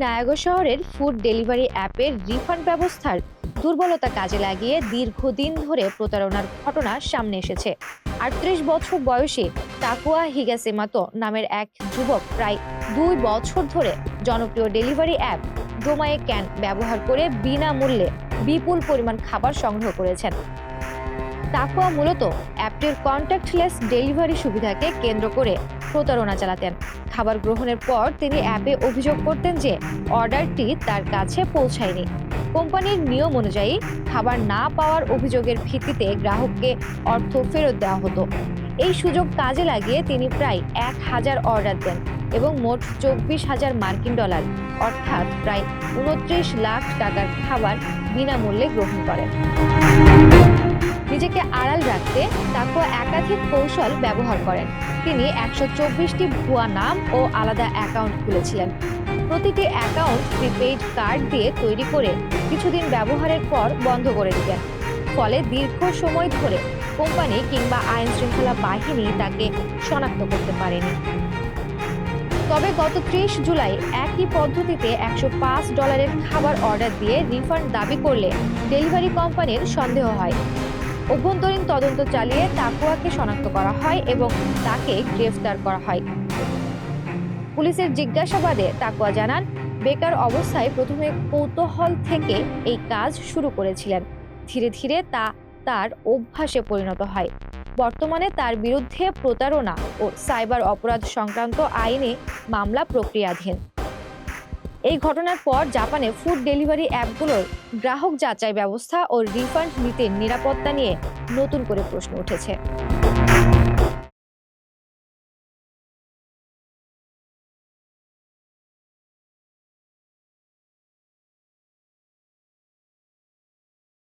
নায়াগা শহরের food delivery অ্যাপের refund ব্যবস্থার দুর্বলতা কাজে লাগিয়ে দীর্ঘদিন ধরে প্রতারণার ঘটনা সামনে এসেছে। ৩৮ বছর বয়সী তাকুয়া হিগাসেমাতো নামের এক যুবক প্রায় ২ বছর ধরে জনপ্রিয় ডেলিভারি অ্যাপ ডোমায়ে ক্যান ব্যবহার করে বিনামূল্যে বিপুল পরিমাণ খাবার সংগ্রহ করেছেন। তাকুয়া মূলত অ্যাপটির কন্ট্যাক্টলেস ডেলিভারি সুবিধাকে কেন্দ্র করে প্রতারণা চালাতেন। খাবার গ্রহণের পর তিনি অ্যাপে অভিযোগ করতেন যে অর্ডারটি তার কাছে পৌঁছায়নি। কোম্পানির নিয়ম অনুযায়ী খাবার না পাওয়ার অভিযোগের ভিত্তিতে গ্রাহককে অর্থ ফেরত দেওয়া হতো। এই সুযোগ কাজে লাগিয়ে তিনি প্রায় ১,০০০ অর্ডার দেন এবং মোট ২৪,০০০ মার্কিন ডলার অর্থাৎ প্রায় ২৯ লাখ টাকার খাবার বিনামূল্যে গ্রহণ করেন। নিজেকে আড়াল রাখতে তাকুয়া একাধিক কৌশল ব্যবহার করেন। তিনি ১২৪টি ভুয়া নাম ও আলাদা অ্যাকাউন্ট খুলেছিলেন। প্রতিটি অ্যাকাউন্ট প্রিপেইড কার্ড দিয়ে তৈরি করে কিছুদিন ব্যবহারের পর বন্ধ করে দিতেন। ফলে দীর্ঘ সময় ধরে কোম্পানি কিংবা আইন শৃঙ্খলা বাহিনী তাকে শনাক্ত করতে পারেনি। তবে গত ৩০ জুলাই একই পদ্ধতিতে $১০৫ খাবার অর্ডার দিয়ে রিফান্ড দাবি করলে ডেলিভারি কোম্পানির সন্দেহ হয়। অভ্যন্তরীণ তদন্ত চালিয়ে তাকুয়াকে শনাক্ত করা হয় এবং তাকে গ্রেফতার করা হয়। পুলিশের জিজ্ঞাসাবাদে তাকুয়া জানান, বেকার অবস্থায় প্রথমে কৌতূহল থেকে এই কাজ শুরু করেছিলেন। ধীরে ধীরে তা তার অভ্যাসে পরিণত হয়। বর্তমানে তার বিরুদ্ধে প্রতারণা ও সাইবার অপরাধ সংক্রান্ত আইনে মামলা প্রক্রিয়াধীন। এই ঘটনার পর জাপানে ফুড ডেলিভারি অ্যাপগুলোর গ্রাহক যাচাই ব্যবস্থা ও রিফান্ড নীতির নিরাপত্তা নিয়ে নতুন করে প্রশ্ন উঠেছে।